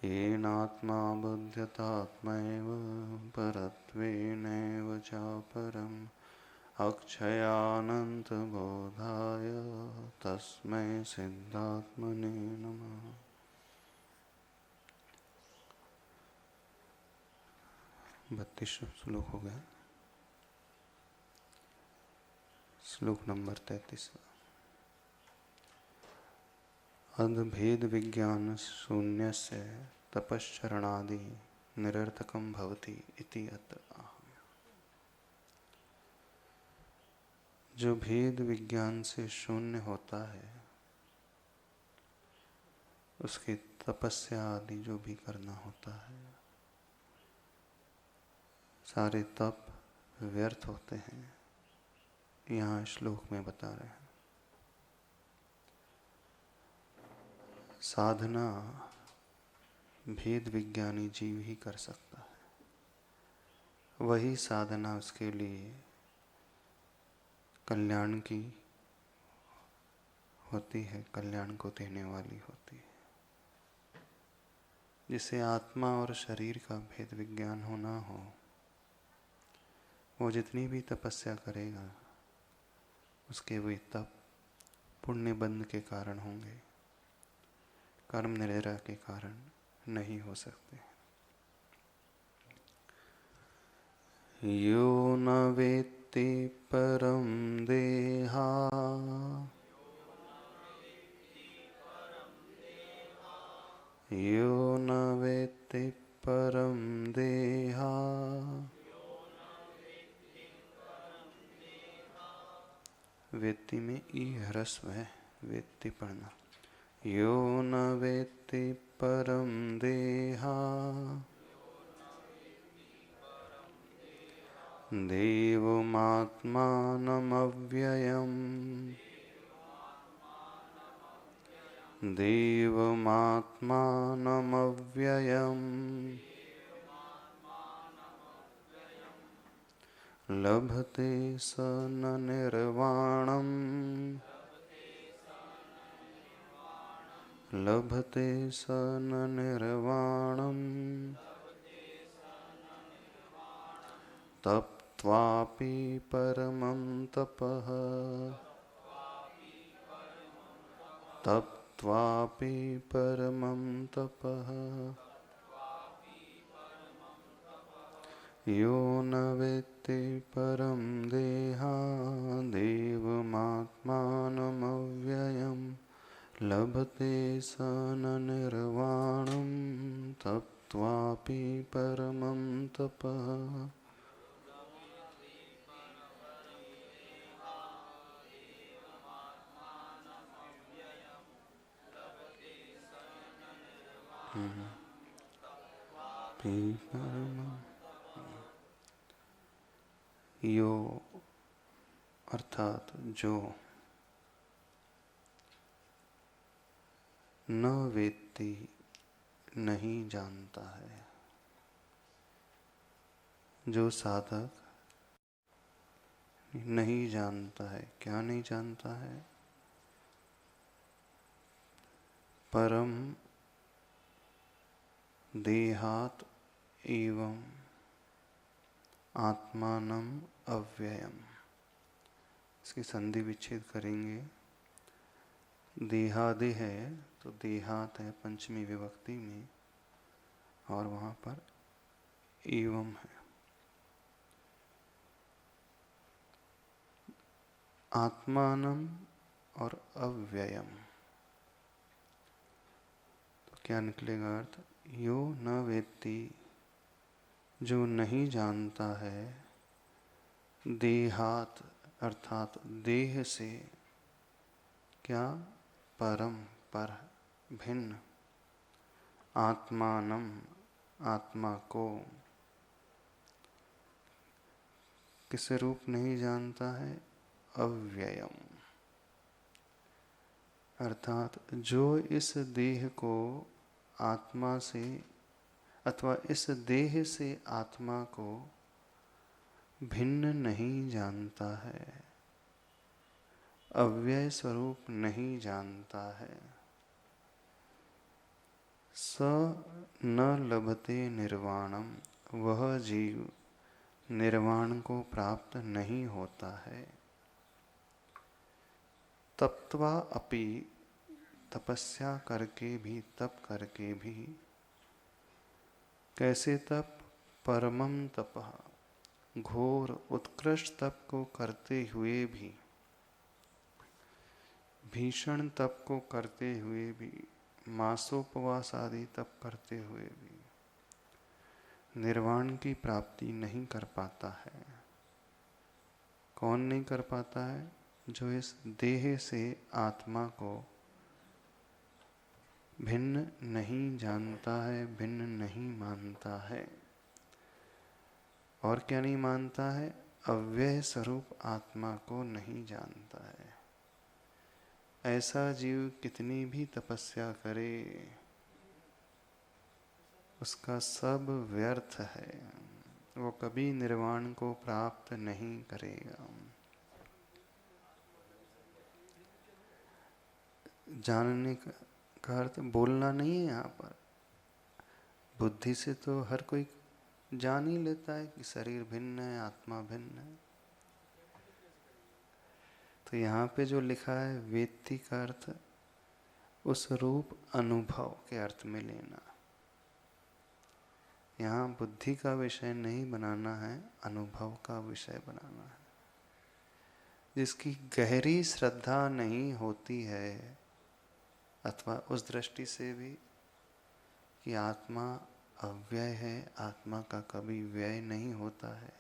येनात्मा बुध्यतात्मैव परत्वेनैव चापरम् अक्षयानन्तबोधाय तस्मै सिद्धात्मने नमः। 32 श्लोक हो गया। श्लोक नंबर 33। अद्भेद विज्ञान शून्यस्य तपश्चरणादि निरर्थकं भवति इति अतः। जो भेद विज्ञान से शून्य होता है उसकी तपस्या आदि जो भी करना होता है सारे तप व्यर्थ होते हैं। यहाँ श्लोक में बता रहे हैं साधना भेद विज्ञानी जीव ही कर सकता है। वही साधना उसके लिए कल्याण की होती है, कल्याण को देने वाली होती है। जिसे आत्मा और शरीर का भेद विज्ञान होना हो वो जितनी भी तपस्या करेगा उसके वे तप पुण्य बंध के कारण होंगे, कर्म निरय के कारण नहीं हो सकते। यो न वेत्ति परम देहा यो न वेत्ति परम देहा वेत्ति में ई ह्रस्व है, वेत्ति पढ़ना। यो न वेत्ति परम देहा देवमात्मानमव्ययम् देवमात्मानमव्ययम् लभते स न निर्वाणम् लभते स न निर्वाणम् तप्त्वापि परमं तपः तप्त्वापि परमं तपः यो न वेत्ति परं देहा देवमात्मानमव्ययम् लभते स न निर्वाणं तप्त्वापि परमं तपः। यो अर्थात जो न वेत्ति नहीं जानता है, जो साधक नहीं जानता है। क्या नहीं जानता है? परम देहात एवं आत्मानम अव्ययम। इसकी संधि विच्छेद करेंगे। देहादि है तो देहात है पंचमी विभक्ति में और वहाँ पर एवं है। आत्मानम और अव्ययम तो क्या निकलेगा अर्थ? यो न वेत्ति जो नहीं जानता है देहात अर्थात देह से क्या परम पर भिन्न आत्मानम आत्मा को किस रूप नहीं जानता है? अव्ययम अर्थात जो इस देह को आत्मा से अथवा इस देह से आत्मा को भिन्न नहीं जानता है, अव्यय स्वरूप नहीं जानता है, स न लभते निर्वाणम, वह जीव निर्वाण को प्राप्त नहीं होता है। तप्त्वा अपि, तपस्या करके भी, तप करके भी, कैसे तप? परमं तपः, घोर उत्कृष्ट तप को करते हुए भी, भीषण तप को करते हुए भी, मासोपवास आदि तप करते हुए भी निर्वाण की प्राप्ति नहीं कर पाता है। कौन नहीं कर पाता है? जो इस देह से आत्मा को भिन्न नहीं जानता है, भिन्न नहीं मानता है। और क्या नहीं मानता है? अव्यय स्वरूप आत्मा को नहीं जानता है। ऐसा जीव कितनी भी तपस्या करे, उसका सब व्यर्थ है। वो कभी निर्वाण को प्राप्त नहीं करेगा। जानने का अर्थ बोलना नहीं है यहाँ पर। बुद्धि से तो हर कोई जान ही लेता है कि शरीर भिन्न है, आत्मा भिन्न है। तो यहाँ पे जो लिखा है वेत्ति का अर्थ उस रूप अनुभव के अर्थ में लेना। यहाँ बुद्धि का विषय नहीं बनाना है, अनुभव का विषय बनाना है। जिसकी गहरी श्रद्धा नहीं होती है, अथवा उस दृष्टि से भी कि आत्मा अव्यय है, आत्मा का कभी व्यय नहीं होता है,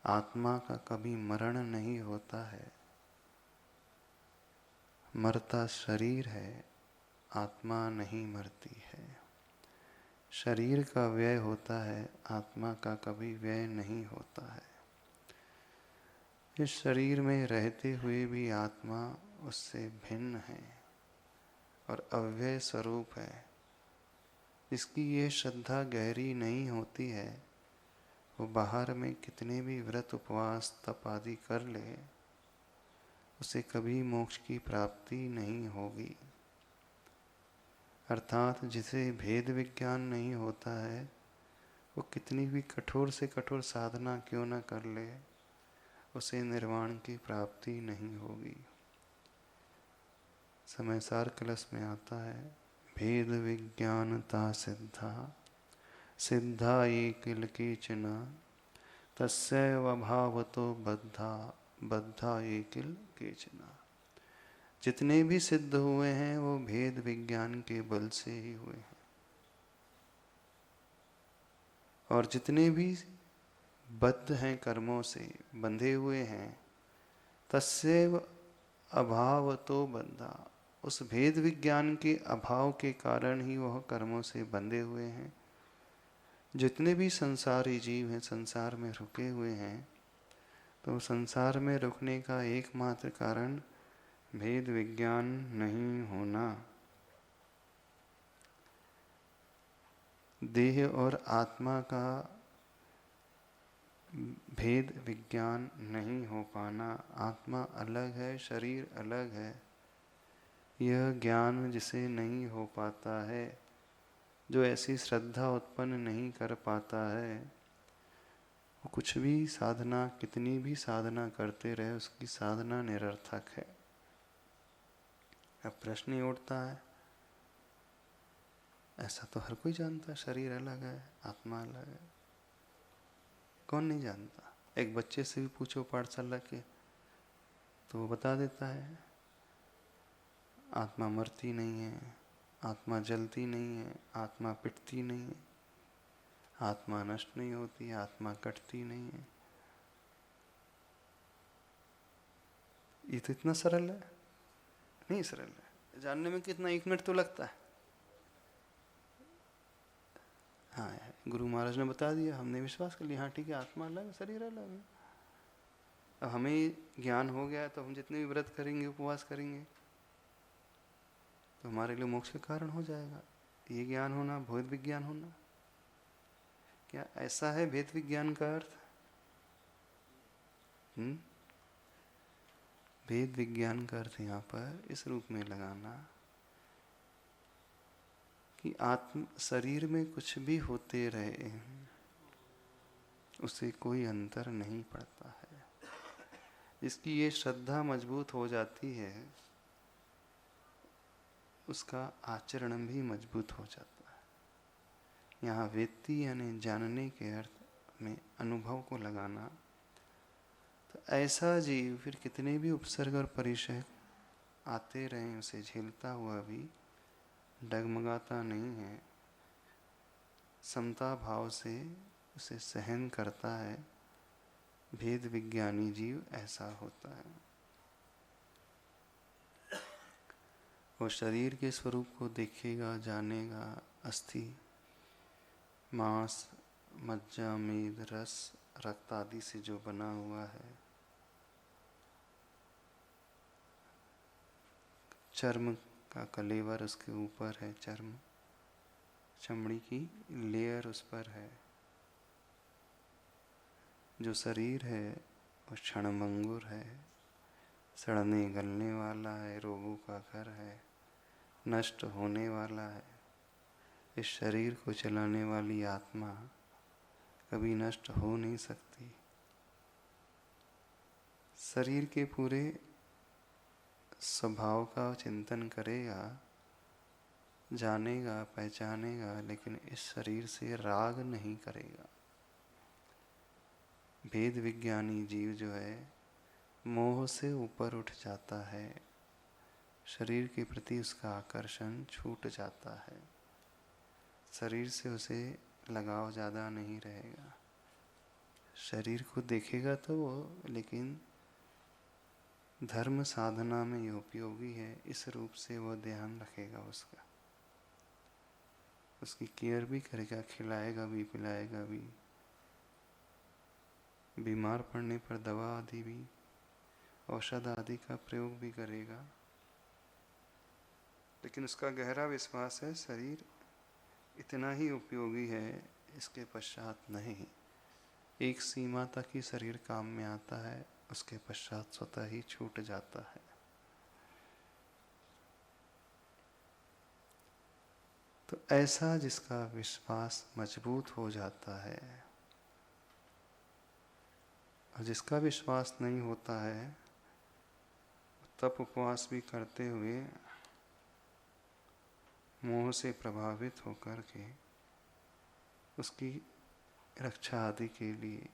आत्मा का कभी मरण नहीं होता है, मरता शरीर है, आत्मा नहीं मरती है। शरीर का व्यय होता है, आत्मा का कभी व्यय नहीं होता है। इस शरीर में रहते हुए भी आत्मा उससे भिन्न है और अव्यय स्वरूप है। जिसकी ये श्रद्धा गहरी नहीं होती है, वो बाहर में कितने भी व्रत उपवास तप आदि कर ले, उसे कभी मोक्ष की प्राप्ति नहीं होगी। अर्थात जिसे भेद विज्ञान नहीं होता है, वो कितनी भी कठोर से कठोर साधना क्यों न कर ले, उसे निर्वाण की प्राप्ति नहीं होगी। समयसार कलश में आता है, भेद विज्ञानता सिद्धा, सिद्धा ये किल केचन, तस्यैव भावतो बद्धा, बद्धा ये किल केचन। जितने भी सिद्ध हुए हैं वो भेद विज्ञान के बल से ही हुए हैं। और जितने भी बद्ध हैं, कर्मों से बंधे हुए हैं, तस्यैव अभावतो बद्धा, उस भेद विज्ञान के अभाव के कारण ही वह कर्मों से बंधे हुए हैं। जितने भी संसारी जीव हैं, संसार में रुके हुए हैं, तो संसार में रुकने का एकमात्र कारण भेद विज्ञान नहीं होना। देह और आत्मा का भेद विज्ञान नहीं हो पाना। आत्मा अलग है, शरीर अलग है, यह ज्ञान जिसे नहीं हो पाता है, जो ऐसी श्रद्धा उत्पन्न नहीं कर पाता है, वो कुछ भी साधना, कितनी भी साधना करते रहे, उसकी साधना निरर्थक है। अब प्रश्न ही उठता है, ऐसा तो हर कोई जानता है, शरीर अलग है, आत्मा अलग है। कौन नहीं जानता? एक बच्चे से भी पूछो पाठशाला के, तो वो बता देता है आत्मा मरती नहीं है, आत्मा जलती नहीं है, आत्मा पिटती नहीं है, आत्मा नष्ट नहीं होती, आत्मा कटती नहीं है। ये तो इतना सरल है? नहीं सरल है। जानने में कितना 1 मिनट तो लगता है। हाँ, गुरु महाराज ने बता दिया, हमने विश्वास कर लिया, हाँ ठीक है, आत्मा अलग है, शरीर अलग है। अब हमें ज्ञान हो गया तो हम जितने भी व्रत करेंगे, उपवास करेंगे, तो हमारे लिए मोक्ष का कारण हो जाएगा। ये ज्ञान होना, भेद विज्ञान होना, क्या ऐसा है भेद विज्ञान का अर्थ? भेद विज्ञान का अर्थ यहाँ पर इस रूप में लगाना कि आत्म शरीर में कुछ भी होते रहे, उसे कोई अंतर नहीं पड़ता है। जिसकी ये श्रद्धा मजबूत हो जाती है, उसका आचरण भी मजबूत हो जाता है। यहाँ वेत्ती यानी जानने के अर्थ में अनुभव को लगाना। तो ऐसा जीव फिर कितने भी उपसर्ग और परिचय आते रहें, उसे झेलता हुआ भी डगमगाता नहीं है, समता भाव से उसे सहन करता है। भेद विज्ञानी जीव ऐसा होता है। वो शरीर के स्वरूप को देखेगा, जानेगा। अस्थि, मांस, मज्जा, मेद, रस, रक्त आदि से जो बना हुआ है, चर्म का कलेवर उसके ऊपर है, चमड़ी की लेयर उस पर है। जो शरीर है वो क्षणभंगुर है, सड़ने गलने वाला है, रोगों का घर है, नष्ट होने वाला है। इस शरीर को चलाने वाली आत्मा कभी नष्ट हो नहीं सकती। शरीर के पूरे स्वभाव का चिंतन करेगा, जानेगा, पहचानेगा, लेकिन इस शरीर से राग नहीं करेगा। भेद विज्ञानी जीव जो है, मोह से ऊपर उठ जाता है। शरीर के प्रति उसका आकर्षण छूट जाता है। शरीर से उसे लगाव ज़्यादा नहीं रहेगा। शरीर को देखेगा तो वो, लेकिन धर्म साधना में ये उपयोगी है, इस रूप से वो ध्यान रखेगा उसका, उसकी केयर भी करेगा, खिलाएगा भी, पिलाएगा भी, बीमार पड़ने पर दवा आदि भी, औषध आदि का प्रयोग भी करेगा। लेकिन उसका गहरा विश्वास है शरीर इतना ही उपयोगी है, इसके पश्चात नहीं। एक सीमा तक ही शरीर काम में आता है, उसके पश्चात स्वतः ही छूट जाता है। तो ऐसा जिसका विश्वास मजबूत हो जाता है, और जिसका विश्वास नहीं होता है, तप उपवास भी करते हुए मोह से प्रभावित होकर के उसकी रक्षा आदि के लिए,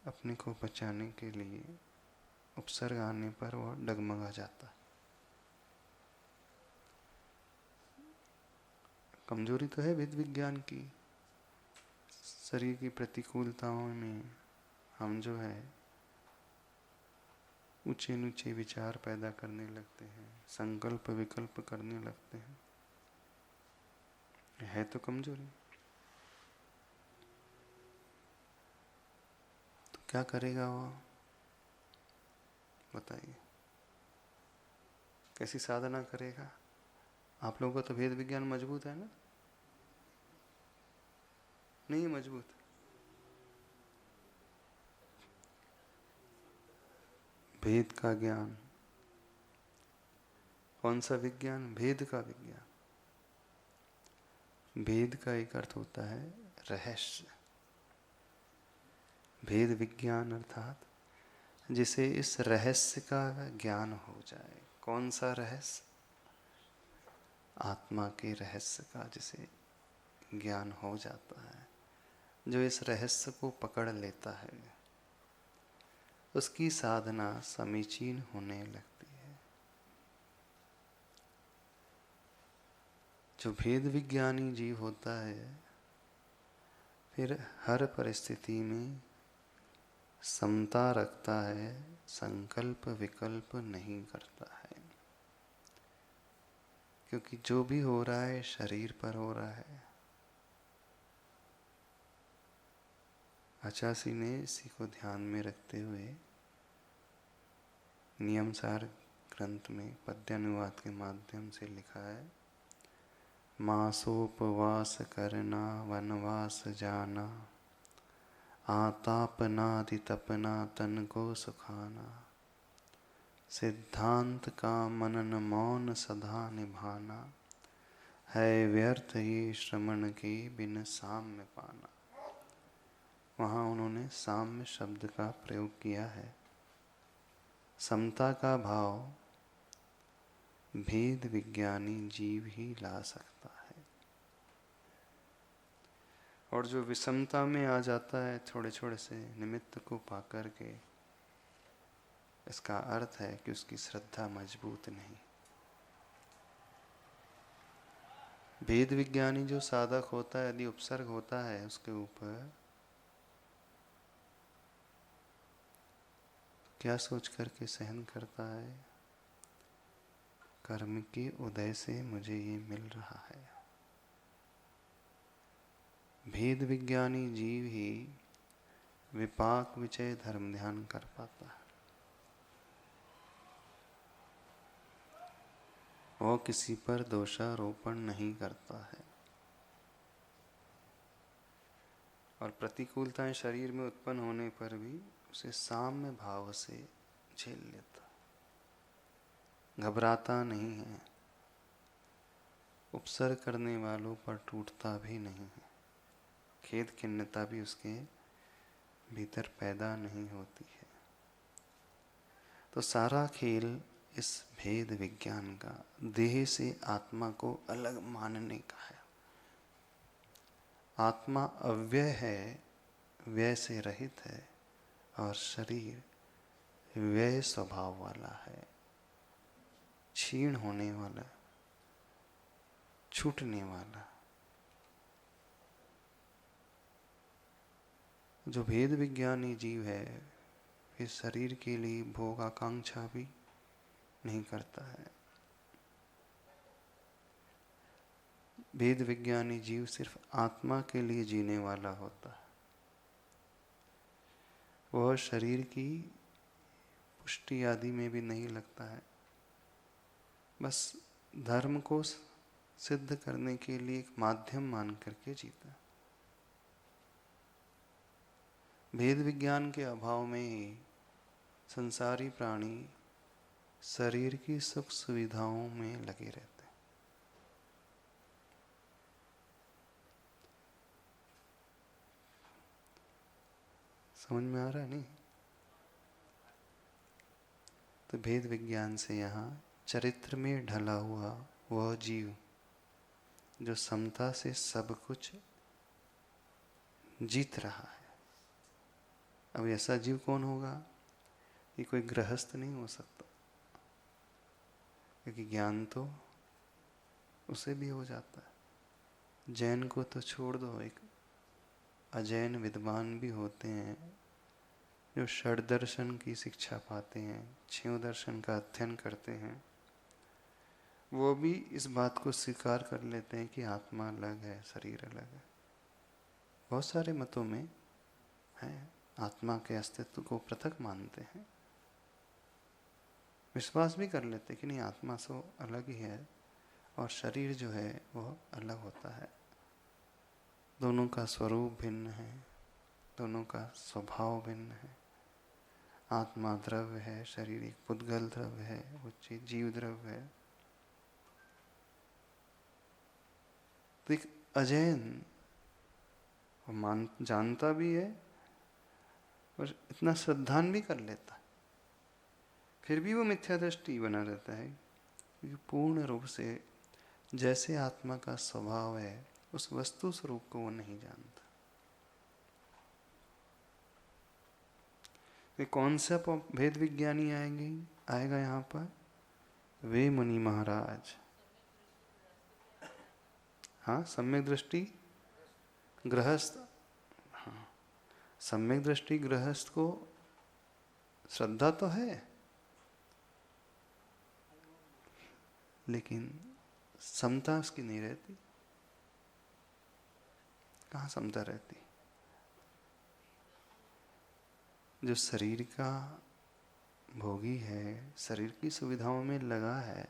अपने को बचाने के लिए उपसर्ग आने पर वह डगमगा जाता है। कमजोरी तो है वेद विज्ञान की। शरीर की प्रतिकूलताओं में हम जो है ऊंचे नीचे विचार पैदा करने लगते हैं, संकल्प विकल्प करने लगते हैं। है तो कमजोरी। तो क्या करेगा वो, बताइए, कैसी साधना करेगा? आप लोगों का तो भेद विज्ञान मजबूत है ना? नहीं मजबूत? भेद का ज्ञान। कौन सा विज्ञान? भेद का विज्ञान। भेद का एक अर्थ होता है रहस्य। भेद विज्ञान अर्थात जिसे इस रहस्य का ज्ञान हो जाए। कौन सा रहस्य? आत्मा के रहस्य का जिसे ज्ञान हो जाता है, जो इस रहस्य को पकड़ लेता है, उसकी साधना समीचीन होने लगती है। जो भेद विज्ञानी जीव होता है, फिर हर परिस्थिति में समता रखता है, संकल्प विकल्प नहीं करता है। क्योंकि जो भी हो रहा है शरीर पर हो रहा है। आचासी ने इसी को ध्यान में रखते हुए नियमसार ग्रंथ में पद्यानुवाद के माध्यम से लिखा है, मासोपवास करना वनवास जाना, आतापनादि तपना तन को सुखाना, सिद्धांत का मनन मौन सदा निभाना, है व्यर्थ ये श्रमण के बिन साम्य पाना। वहाँ उन्होंने साम्य शब्द का प्रयोग किया है। समता का भाव भेद विज्ञानी जीव ही ला सकता है। और जो विषमता में आ जाता है थोड़े थोड़े से निमित्त को पाकर के, इसका अर्थ है कि उसकी श्रद्धा मजबूत नहीं। भेद विज्ञानी जो साधक होता है, यदि उपसर्ग होता है उसके ऊपर, क्या सोच करके सहन करता है? कर्म के उदय से मुझे ये मिल रहा है। भेद विज्ञानी जीव ही विपाक विचय धर्म ध्यान कर पाता है। वो किसी पर दोषारोपण नहीं करता है। और प्रतिकूलताएं शरीर में उत्पन्न होने पर भी उसे साम्य भाव से झेल लेता, घबराता नहीं है, उपसर्ग करने वालों पर टूटता भी नहीं है, खेद खिन्नता भी उसके भीतर पैदा नहीं होती है। तो सारा खेल इस भेद विज्ञान का, देह से आत्मा को अलग मानने का है। आत्मा अव्यय है, व्यय से रहित है, और शरीर व्यय स्वभाव वाला है, क्षीण होने वाला, छूटने वाला। जो भेद विज्ञानी जीव है, इस शरीर के लिए भोग आकांक्षा भी नहीं करता है। भेद विज्ञानी जीव सिर्फ आत्मा के लिए जीने वाला होता है। वह शरीर की पुष्टि आदि में भी नहीं लगता है, बस धर्म को सिद्ध करने के लिए एक माध्यम मान करके जीता है। भेद विज्ञान के अभाव में ही संसारी प्राणी शरीर की सुख सुविधाओं में लगे रहते हैं। समझ में आ रहा है नहीं? तो भेद विज्ञान से यहाँ चरित्र में ढला हुआ वह जीव जो समता से सब कुछ जीत रहा है। अब ऐसा जीव कौन होगा? ये कोई गृहस्थ नहीं हो सकता, क्योंकि ज्ञान तो उसे भी हो जाता है। जैन को तो छोड़ दो, एक अजैन विद्वान भी होते हैं जो षड दर्शन की शिक्षा पाते हैं, 6 दर्शन का अध्ययन करते हैं। वो भी इस बात को स्वीकार कर लेते हैं कि आत्मा अलग है, शरीर अलग है। बहुत सारे मतों में है, आत्मा के अस्तित्व को पृथक मानते हैं, विश्वास भी कर लेते कि नहीं, आत्मा सो अलग ही है और शरीर जो है वह अलग होता है। दोनों का स्वरूप भिन्न है, दोनों का स्वभाव भिन्न है। आत्मा द्रव्य है, शरीर एक पुद्गल द्रव्य है, वो जीव द्रव्य है। तो एक अजैन जानता भी है और इतना श्रद्धान भी कर लेता है, फिर भी वो मिथ्या दृष्टि बना रहता है, क्योंकि पूर्ण रूप से जैसे आत्मा का स्वभाव है उस वस्तु स्वरूप को वो नहीं जानता। वे कौन सा भेद विज्ञानी आएगा यहाँ पर? वे मुनि महाराज। हाँ, सम्यक दृष्टि गृहस्थ। हाँ, सम्यक दृष्टि गृहस्थ को श्रद्धा तो है, लेकिन समता उसकी नहीं रहती। कहाँ समता रहती? जो शरीर का भोगी है, शरीर की सुविधाओं में लगा है,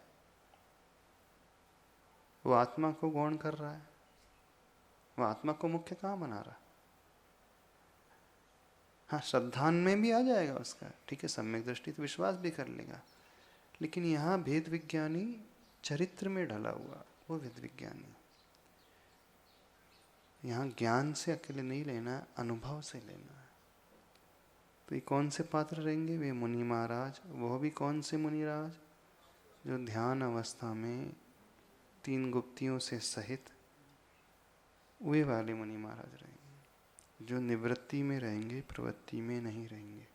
वो आत्मा को गौण कर रहा है, वो आत्मा को मुख्य कहाँ बना रहा है? हाँ, श्रद्धान में भी आ जाएगा उसका, ठीक है, सम्यक दृष्टि तो विश्वास भी कर लेगा, लेकिन यहाँ भेद विज्ञानी चरित्र में ढला हुआ, वो वेद विज्ञानी। यहाँ ज्ञान से अकेले नहीं लेना, अनुभव से लेना है। तो ये कौन से पात्र रहेंगे? वे मुनि महाराज। वो भी कौन से मुनि राज? जो ध्यान अवस्था में 3 गुप्तियों से सहित वे वाले मुनि महाराज रहेंगे, जो निवृत्ति में रहेंगे, प्रवृत्ति में नहीं रहेंगे।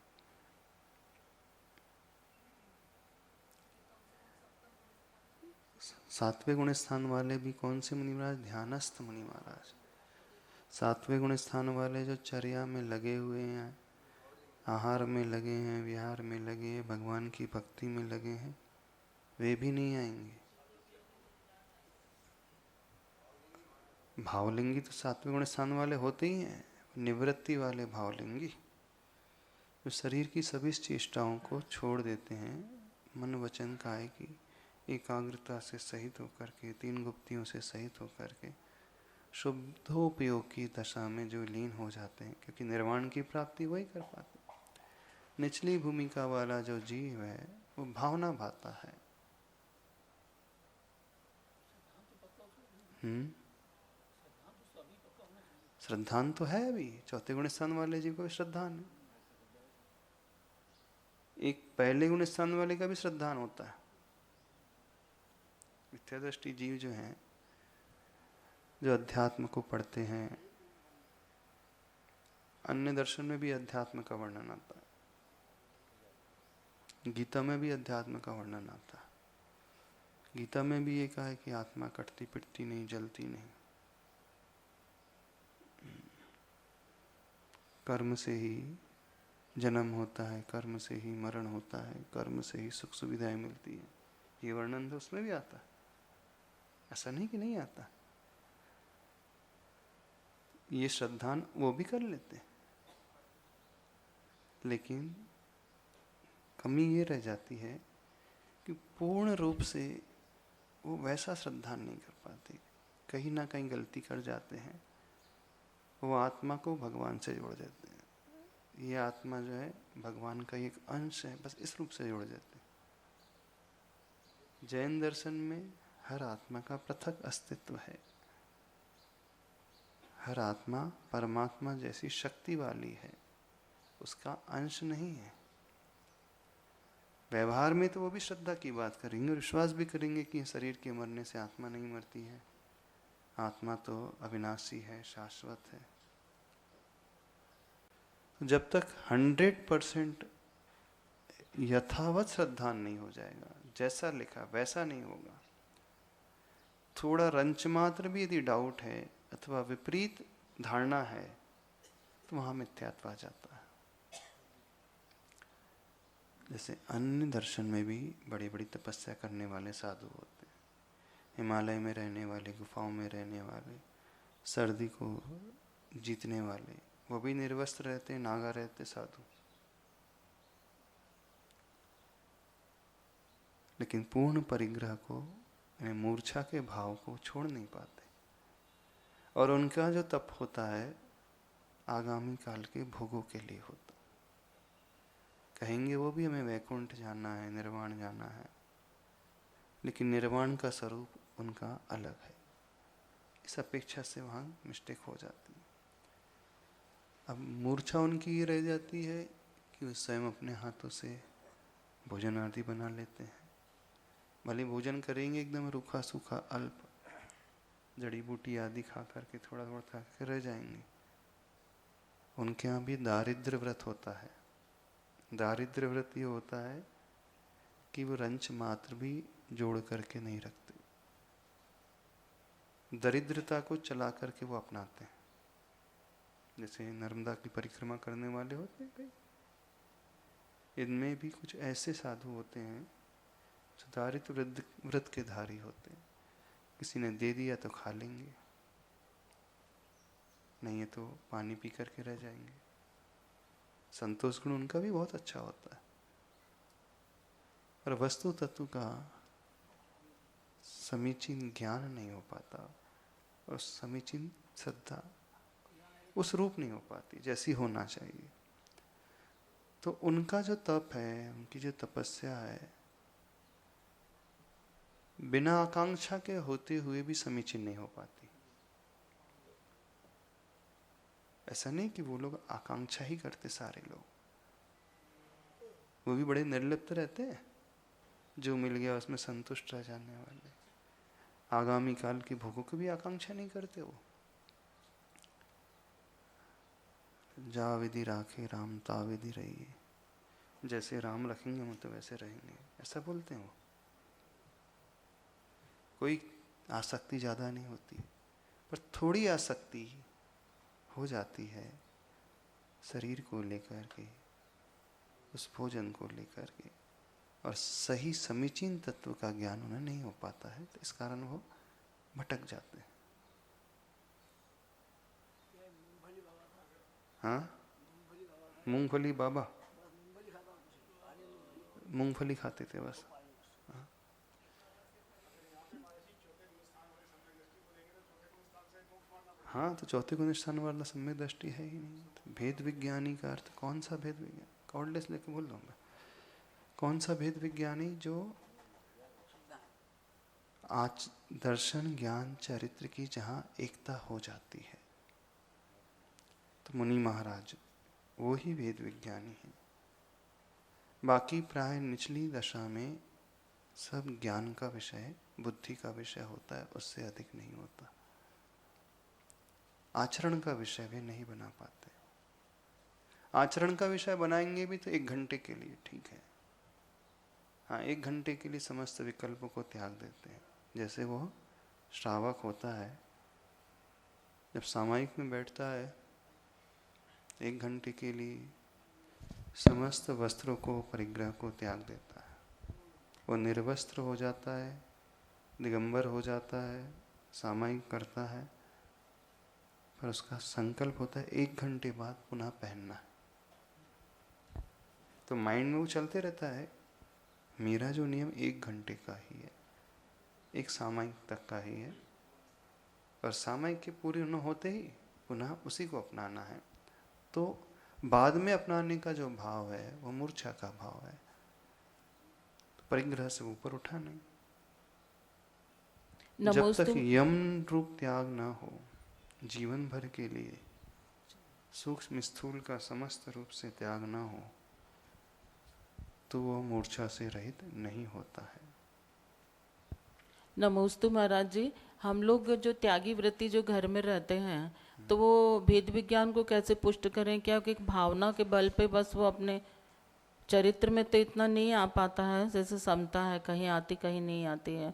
सातवें गुण स्थान वाले भी कौन से मुनि महाराज? ध्यानस्थ मुनि महाराज। सातवें गुण स्थान वाले जो चर्या में लगे हुए हैं, आहार में लगे हैं, विहार में लगे हैं, भगवान की भक्ति में लगे हैं, वे भी नहीं आएंगे। भावलिंगी तो सातवें गुण स्थान वाले होते ही हैं। निवृत्ति वाले भावलिंगी जो शरीर की सभी चेष्टाओं को छोड़ देते हैं, मन वचन काया की एकाग्रता से सहित होकर के, 3 गुप्तियों से सहित होकर के शुद्धोपयोग की दशा में जो लीन हो जाते हैं, क्योंकि निर्वाण की प्राप्ति वही कर पाते हैं। निचली भूमिका वाला जो जीव है वो भावना भाता है। श्रद्धान तो है अभी, चौथे गुण स्थान वाले जीव को भी श्रद्धान है। एक पहले गुण स्थान वाले का भी श्रद्धान होता है। मिथ्या दृष्टि जीव जो हैं, जो अध्यात्म को पढ़ते हैं, अन्य दर्शन में भी अध्यात्म का वर्णन आता है, गीता में भी अध्यात्म का वर्णन आता है। गीता में भी ये कहा है कि आत्मा कटती पिटती नहीं, जलती नहीं, कर्म से ही जन्म होता है, कर्म से ही मरण होता है, कर्म से ही सुख सुविधाएं मिलती है। ये वर्णन तो उसमें भी आता है, ऐसा नहीं कि नहीं आता। ये श्रद्धान वो भी कर लेते, लेकिन कमी ये रह जाती है कि पूर्ण रूप से वो वैसा श्रद्धान नहीं कर पाते, कहीं ना कहीं गलती कर जाते हैं। वो आत्मा को भगवान से जोड़ देते हैं। ये आत्मा जो है भगवान का एक अंश है, बस इस रूप से जोड़ देते हैं। जैन दर्शन में हर आत्मा का पृथक अस्तित्व है। हर आत्मा परमात्मा जैसी शक्ति वाली है, उसका अंश नहीं है। व्यवहार में तो वो भी श्रद्धा की बात करेंगे और विश्वास भी करेंगे कि शरीर के मरने से आत्मा नहीं मरती है, आत्मा तो अविनाशी है, शाश्वत है। तो जब तक 100% यथावत श्रद्धान नहीं हो जाएगा, जैसा लिखा वैसा नहीं होगा, थोड़ा रंच मात्र भी यदि डाउट है अथवा विपरीत धारणा है, तो वहां मिथ्यात्व आ जाता है। जैसे अन्य दर्शन में भी बड़ी बड़ी तपस्या करने वाले साधु होते हैं, हिमालय में रहने वाले, गुफाओं में रहने वाले, सर्दी को जीतने वाले, वो भी निर्वस्त्र रहते, नागा रहते साधु, लेकिन पूर्ण परिग्रह को, मूर्छा के भाव को छोड़ नहीं पाते। और उनका जो तप होता है आगामी काल के भोगों के लिए होता। कहेंगे वो भी हमें वैकुंठ जाना है, निर्वाण जाना है, लेकिन निर्वाण का स्वरूप उनका अलग है। इस अपेक्षा से वहाँ मिस्टेक हो जाती है। अब मूर्छा उनकी ये रह जाती है कि वे स्वयं अपने हाथों से भोजन आदि बना लेते हैं। भले भोजन करेंगे एकदम रूखा सूखा अल्प, जड़ी बूटी आदि खा करके थोड़ा थोड़ा खा कर रह जाएंगे। उनके यहाँ भी दारिद्र व्रत होता है। दारिद्र व्रत ये होता है कि वो रंच मात्र भी जोड़ करके नहीं रखते, दरिद्रता को चला करके वो अपनाते हैं। जैसे नर्मदा की परिक्रमा करने वाले होते हैं कई, इनमें भी कुछ ऐसे साधु होते हैं जो दारिद्र व्रत के धारी होते हैं। किसी ने दे दिया तो खा लेंगे, नहीं है तो पानी पी करके रह जाएंगे। संतोष गुण उनका भी बहुत अच्छा होता है, पर वस्तु तत्व का समीचीन ज्ञान नहीं हो पाता और समीचीन श्रद्धा उस रूप नहीं हो पाती जैसी होना चाहिए। तो उनका जो तप है, उनकी जो तपस्या है, बिना आकांक्षा के होते हुए भी समीचीन नहीं हो पाती। ऐसा नहीं कि वो लोग आकांक्षा ही करते, सारे लोग वो भी बड़े निर्लिप्त रहते हैं, जो मिल गया उसमें संतुष्ट रह जाने वाले। आगामी काल की भोगों की भी आकांक्षा नहीं करते वो। जा विधि राखे राम ता विधि रहिए, जैसे राम रखेंगे हम तो वैसे रहेंगे, ऐसा बोलते हैं वो। कोई आसक्ति ज़्यादा नहीं होती, पर थोड़ी आसक्ति हो जाती है शरीर को लेकर के, उस भोजन को लेकर के, और सही समीचीन तत्व का ज्ञान उन्हें नहीं हो पाता है, तो इस कारण वो भटक जाते हैं। हाँ, मूंगफली बाबा मूंगफली खाते थे बस। हाँ, तो चौथे गुण स्थान वाला सम्यक दृष्टि है ही नहीं। तो भेद विज्ञानी का अर्थ कौन सा भेद विज्ञान, कॉर्डलेस लेके बोल रहा हूँ मैं, कौन सा भेद विज्ञानी जो आज दर्शन ज्ञान चरित्र की जहाँ एकता हो जाती है, तो मुनि महाराज वो ही भेद विज्ञानी है। बाकी प्राय निचली दशा में सब ज्ञान का विषय, बुद्धि का विषय होता है, उससे अधिक नहीं होता। आचरण का विषय भी नहीं बना पाते। आचरण का विषय बनाएंगे भी तो 1 घंटे के लिए, ठीक है, हाँ 1 घंटे के लिए समस्त विकल्पों को त्याग देते हैं। जैसे वो श्रावक होता है, जब सामायिक में बैठता है 1 घंटे के लिए समस्त वस्त्रों को, परिग्रह को त्याग देता है। वो निर्वस्त्र हो जाता है, दिगंबर हो जाता है, सामायिक करता है, पर उसका संकल्प होता है 1 घंटे बाद पुनः पहनना है। तो माइंड में वो चलते रहता है, मेरा जो नियम 1 घंटे का ही है, एक सामायिक तक का ही है, और सामायिक के पूरे न होते ही पुनः उसी को अपनाना है। तो बाद में अपनाने का जो भाव है वो मूर्छा का भाव है, तो परिग्रह से ऊपर उठा नहीं। जब तक यम रूप त्याग ना हो जीवन भर के लिए, सूक्ष्म स्थूल का समस्त रूप से त्याग ना हो, तो वो मूर्छा से रहित नहीं होता है। नमोस्तु महाराज जी, हम लोग जो त्यागी वृत्ति जो घर में रहते हैं, तो वो भेद विज्ञान को कैसे पुष्ट करें? क्या कि भावना के बल पे बस वो अपने चरित्र में तो इतना नहीं आ पाता है, जैसे समता है, कहीं आती कहीं नहीं आती है।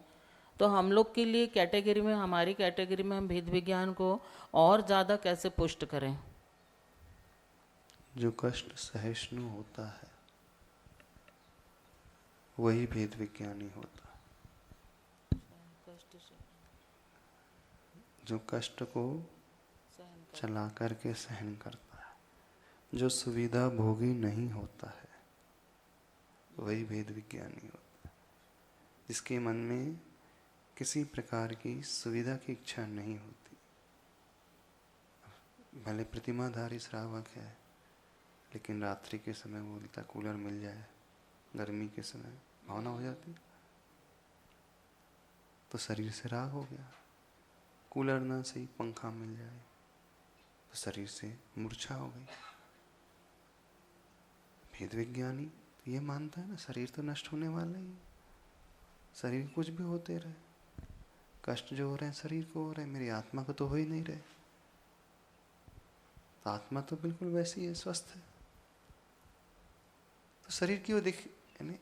तो हम लोग के लिए कैटेगरी में, हमारी कैटेगरी में हम भेद विज्ञान को और ज़्यादा कैसे पुष्ट करें? जो कष्ट सहिष्णु होता है वही भेद विज्ञानी होता है। जो कष्ट को चला करके सहन करता है, जो सुविधा भोगी नहीं होता है, वही भेद विज्ञानी होता है। जिसके मन में किसी प्रकार की सुविधा की इच्छा नहीं होती, भले प्रतिमाधारी श्रावक है, लेकिन रात्रि के समय बोलता कूलर मिल जाए, गर्मी के समय भावना हो जाती, तो शरीर से राग हो गया। कूलर ना सही पंखा मिल जाए तो शरीर से मूर्छा हो गई। भेद विज्ञानी तो ये मानता है ना, शरीर तो नष्ट होने वाला ही, शरीर कुछ भी होते रहे, कष्ट जो हो रहे हैं शरीर को हो रहे हैं, मेरी आत्मा को तो हो ही नहीं रहे। तो आत्मा तो बिल्कुल वैसी है, स्वस्थ है। तो शरीर की ओर देख, यानी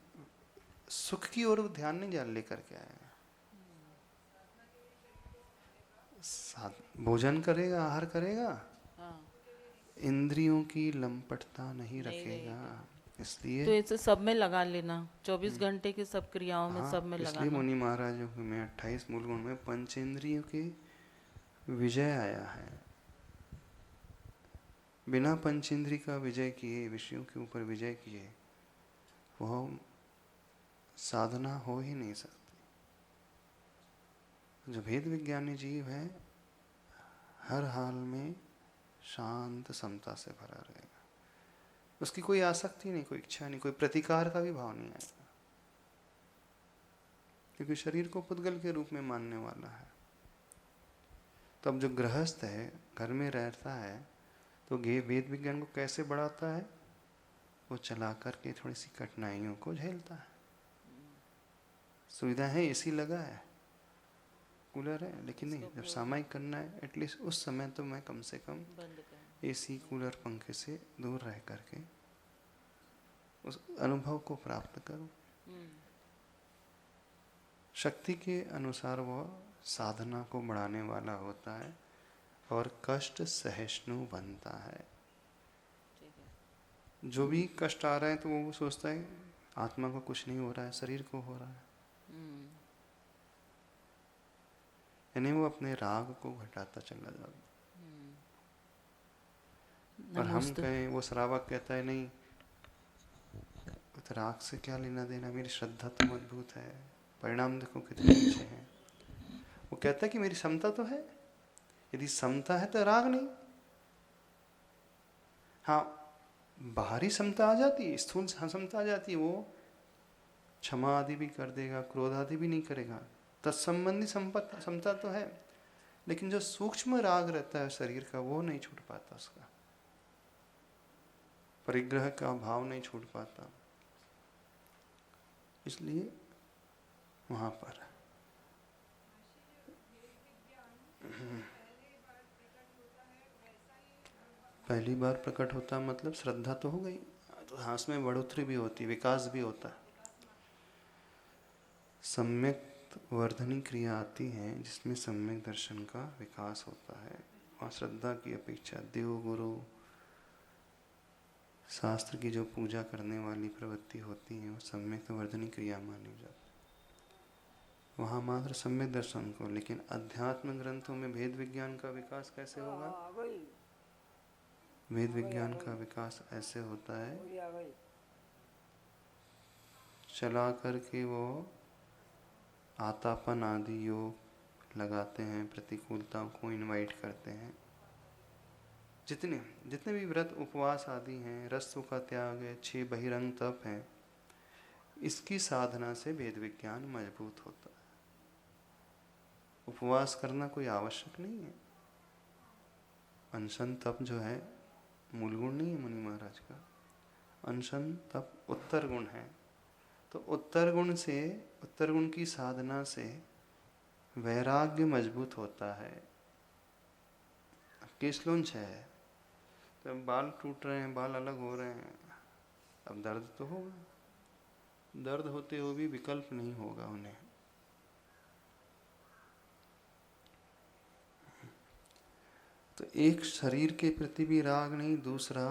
सुख की ओर ध्यान नहीं जान लेकर के आया। भोजन करेगा, आहार करेगा, इंद्रियों की लंपटता नहीं रखेगा, इसलिए तो इसे सब में लगा लेना, 24 घंटे की सब क्रियाओं में, सब में लगाना। इसलिए मुनि महाराजों में 28 मूल गुण में पंचेंद्रियों की विजय आया है। बिना पंचेंद्रिय का विजय किए, विषयों के ऊपर विजय किए, वह साधना हो ही नहीं सकती। जो भेद विज्ञानी जीव है हर हाल में शांत समता से भरा रहेगा, उसकी कोई आसक्ति नहीं, कोई इच्छा नहीं, कोई प्रतिकार का भी भाव नहीं आएगा। क्योंकि शरीर को पुद्गल के रूप में मानने वाला है। तो अब जो गृहस्थ है, घर में रहता है, तो वेद विज्ञान को कैसे बढ़ाता है? वो चला करके थोड़ी सी कठिनाइयों को झेलता है। सुविधा है, एसी लगा है, कूलर है, लेकिन नहीं, जब सामायिक करना है एटलीस्ट उस समय तो मैं कम से कम एसी कूलर पंखे से दूर रह करके उस अनुभव को प्राप्त करूं। शक्ति के अनुसार वह साधना को बढ़ाने वाला होता है और कष्ट सहिष्णु बनता है। जो भी कष्ट आ रहा है तो वो सोचता है आत्मा को कुछ नहीं हो रहा है, शरीर को हो रहा है। यानी वो अपने राग को घटाता चला जाता। और हम कहें, वो श्रावक कहता है नहीं, तो राग से क्या लेना देना, मेरी श्रद्धा तो मजबूत है, परिणाम देखो कितने अच्छे हैं। वो कहता है कि मेरी समता तो है, यदि समता है तो राग नहीं। हाँ, बाहरी समता आ जाती है, स्थूल समता आ जाती है, वो क्षमा आदि भी कर देगा, क्रोध आदि भी नहीं करेगा, तत्संबंधी समता तो है। लेकिन जो सूक्ष्म राग रहता है शरीर का, वो नहीं छूट पाता, उसका परिग्रह का भाव नहीं छूट पाता। इसलिए वहां पर पहली बार प्रकट होता मतलब श्रद्धा तो हो गई, तो हास में बढ़ोतरी भी होती, विकास भी होता है। सम्यक वर्धनी क्रिया आती है जिसमें सम्यक दर्शन का विकास होता है। और श्रद्धा की अपेक्षा देव गुरु शास्त्र की जो पूजा करने वाली प्रवृत्ति होती है वो सम्यक वर्धनी क्रिया मानी जाती है। वहाँ मात्र सम्यक दर्शन को, लेकिन अध्यात्म ग्रंथों में भेद विज्ञान का विकास कैसे होगा? वेद विज्ञान का विकास ऐसे होता है, चला करके वो आतापन आदि योग लगाते हैं, प्रतिकूलताओं को इनवाइट करते हैं। जितने भी व्रत उपवास आदि हैं, रस्सों का त्याग है, 6 बहिरंग तप हैं, इसकी साधना से वेद विज्ञान मजबूत होता है। उपवास करना कोई आवश्यक नहीं है। अनशन तप जो है मूल गुण नहीं है मुनि महाराज का, अनशन तप उत्तर गुण है। तो उत्तर गुण की साधना से वैराग्य मजबूत होता है। केशलुंच है, तो बाल टूट रहे हैं, बाल अलग हो रहे हैं, अब दर्द तो होगा, दर्द होते हुए भी विकल्प नहीं होगा उन्हें। तो एक शरीर के प्रति भी राग नहीं, दूसरा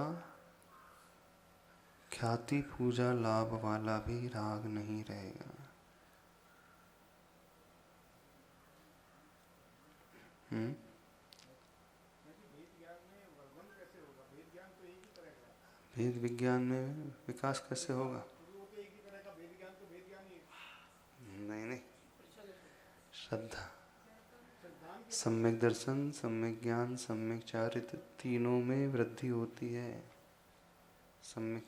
ख्याति पूजा लाभ वाला भी राग नहीं रहेगा। वेद विज्ञान में विकास कैसे होगा? नहीं, श्रद्धा, सम्यक दर्शन, सम्यक ज्ञान, सम्यक चारित्र, तीनों में वृद्धि होती है। सम्यक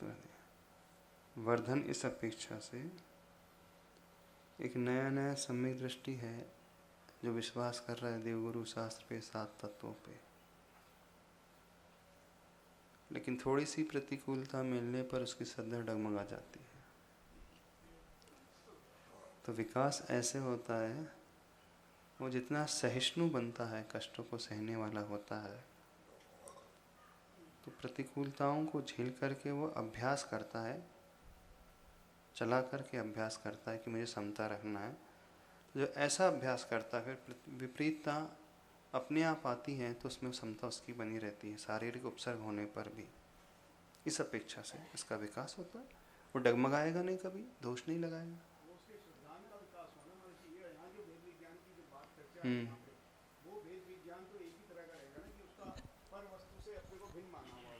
वर्धन इस अपेक्षा से एक नया सम्यक दृष्टि है जो विश्वास कर रहा है देवगुरु शास्त्र पे, 7 तत्वों पे। लेकिन थोड़ी सी प्रतिकूलता मिलने पर उसकी श्रद्धा डगमगा जाती है। तो विकास ऐसे होता है, वो जितना सहिष्णु बनता है, कष्टों को सहने वाला होता है, तो प्रतिकूलताओं को झेल करके वो अभ्यास करता है, चला करके अभ्यास करता है कि मुझे समता रखना है। तो जो ऐसा अभ्यास करता है, फिर विपरीतता अपने आप आती है तो उसमें समता उसकी बनी रहती है, शारीरिक उपसर्ग होने पर भी। इस अपेक्षा से इसका विकास होता है। वो डगमगाएगा नहीं, कभी दोष नहीं लगाएगा।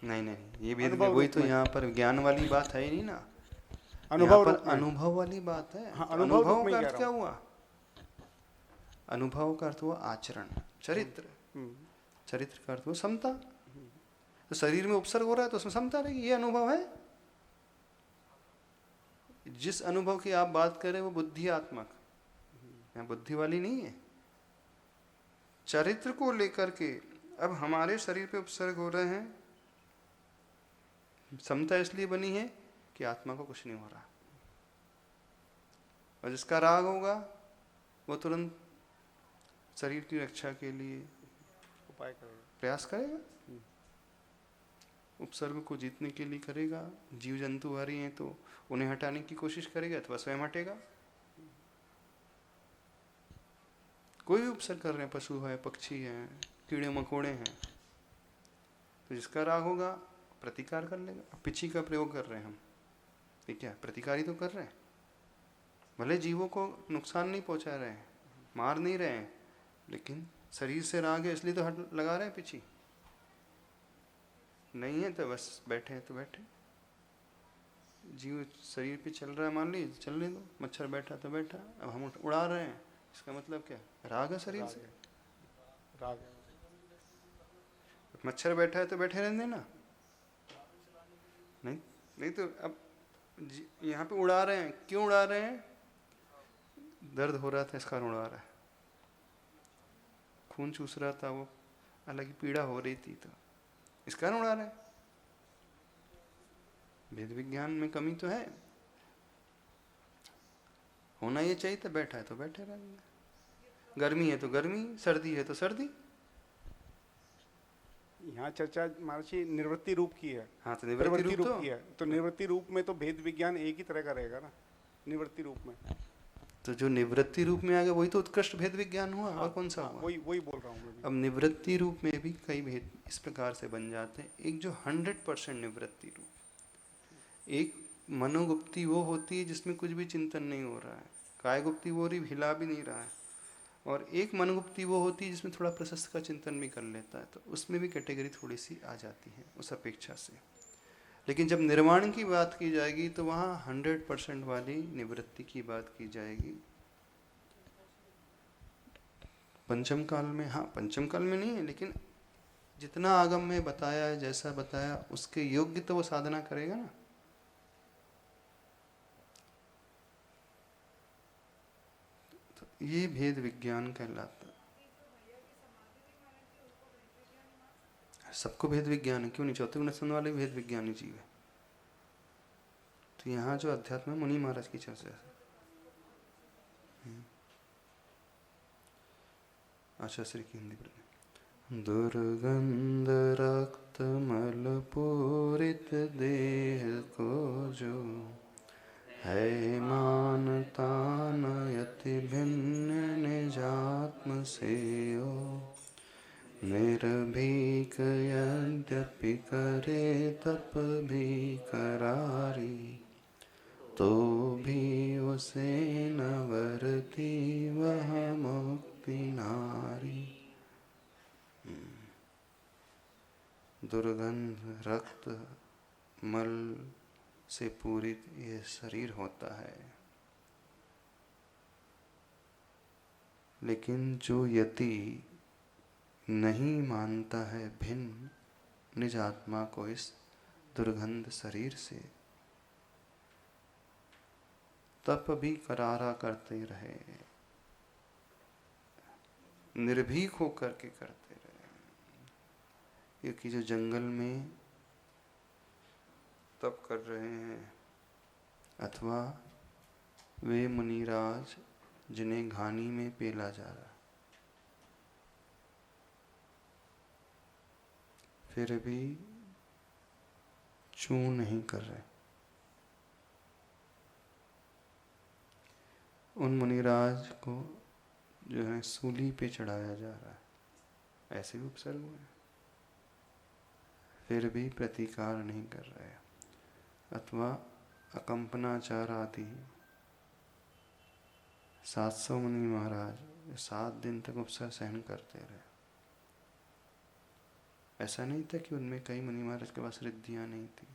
नहीं, ये वेद वही तो यहाँ पर ज्ञान वाली बात है ही नहीं ना, यहाँ पर अनुभव वाली बात है। हाँ, अनुभव का अर्थ क्या हुआ? अनुभव का अर्थ हुआ आचरण, चरित्र। चरित्र का अर्थ हुआ समता। तो शरीर में उपसर्ग हो रहा है तो उसमें समता रहेगी, ये अनुभव है। जिस अनुभव की आप बात कर रहे हैं वो बुद्धियात्मक, यहाँ बुद्धि वाली नहीं है, चरित्र को लेकर के। अब हमारे शरीर पे उपसर्ग हो रहे हैं, समता इसलिए बनी है कि आत्मा को कुछ नहीं हो रहा, और जिसका राग होगा वो तुरंत शरीर की रक्षा के लिए उपाय करेगा, प्रयास करेगा, उपसर्ग को जीतने के लिए करेगा। जीव जंतु आ रही हैं तो उन्हें हटाने की कोशिश करेगा अथवा स्वयं हटेगा। कोई भी उपसर्ग कर रहे हैं, पशु है, पक्षी है, कीड़े मकोड़े हैं, तो जिसका राग होगा प्रतिकार कर लेगा। अब पिछी का प्रयोग कर रहे हैं हम, ठीक है, प्रतिकारी तो कर रहे हैं, भले जीवों को नुकसान नहीं पहुंचा रहे हैं, मार नहीं रहे हैं, लेकिन शरीर से राग है इसलिए तो हट लगा रहे हैं पिछी। नहीं है तो बस बैठे हैं तो बैठे, जीव शरीर पे चल रहा है, मान लीजिए चलने दो, मच्छर बैठा तो बैठा, अब हम उड़ा रहे हैं, इसका मतलब क्या, राग है शरीर से, राग। मच्छर बैठा है तो बैठे रहने देना, नहीं नहीं तो अब यहाँ पे उड़ा रहे हैं, क्यों उड़ा रहे हैं, दर्द हो रहा था इस कारण उड़ा रहा है, खून चूस रहा था वो, अलग ही पीड़ा हो रही थी तो इस कारण उड़ा रहे हैं। वेद विज्ञान में कमी तो है, होना ये चाहिए था, बैठा है तो बैठे रहेंगे, गर्मी है तो गर्मी, सर्दी है तो सर्दी। यहाँ चर्चा महर्षि निवृत्ति रूप की है। हाँ तो निवृत्ति रूप की है, तो निवृत्ति रूप में तो भेद विज्ञान एक ही तरह का रहेगा ना, निवृत्ति रूप में। तो जो निवृत्ति रूप में आ गया वही तो उत्कृष्ट भेद विज्ञान हुआ। हाँ, और कौन सा हुआ? वही बोल रहा हूँ। अब निवृत्ति रूप में भी कई भेद इस प्रकार से बन जाते हैं। एक जो 100% निवृत्ति रूप, एक मनोगुप्ति वो होती है जिसमें कुछ भी चिंतन नहीं हो रहा है, काय गुप्ति वो रही हिला भी नहीं रहा है, और एक मनोगुप्ति वो होती है जिसमें थोड़ा प्रशस्त का चिंतन भी कर लेता है, तो उसमें भी कैटेगरी थोड़ी सी आ जाती है उस अपेक्षा से। लेकिन जब निर्वाण की बात की जाएगी तो वहाँ 100% वाली निवृत्ति की बात की जाएगी। पंचम काल में, हाँ पंचम काल में नहीं है, लेकिन जितना आगम में बताया है, जैसा बताया उसके योग्य तो वो साधना करेगा ना। तो ये भेद विज्ञान कहलाता है। सबको भेद विज्ञान है, क्यों नहीं, चौथे गुण वाले भेद विज्ञानी जीव है। तो यहाँ जो अध्यात्म है, मुनि महाराज की चर्चा है। अच्छा श्री की हिंदी पढ़ें। दुर्गंध रक्त मल पूरित देह को जो है मानता न यति भिन्न निजात्म से ओ, निर्भीक यद्यपि करे तप भी करारी, तो भी उसे न वरती वह मुक्ति नारी। दुर्गंध रक्त मल से पूरित ये शरीर होता है, लेकिन जो यति नहीं मानता है भिन्न निज आत्मा को इस दुर्गंध शरीर से, तप भी करारा करते रहे, निर्भीक होकर के करते रहे। क्योंकि जो जंगल में तप कर रहे हैं, अथवा वे मुनिराज जिन्हें घानी में पेला जा रहा, फिर भी चूं नहीं कर रहे। उन मुनिराज को जो है सूली पे चढ़ाया जा रहा है, ऐसे भी उपसर्ग हुए, फिर भी प्रतिकार नहीं कर रहे। अथवा अकंपनाचार आदि 700 मुनि महाराज 7 दिन तक उपसर्ग सहन करते रहे। ऐसा नहीं था कि उनमें कई मुनि महाराज के पास रिद्धियां नहीं थी,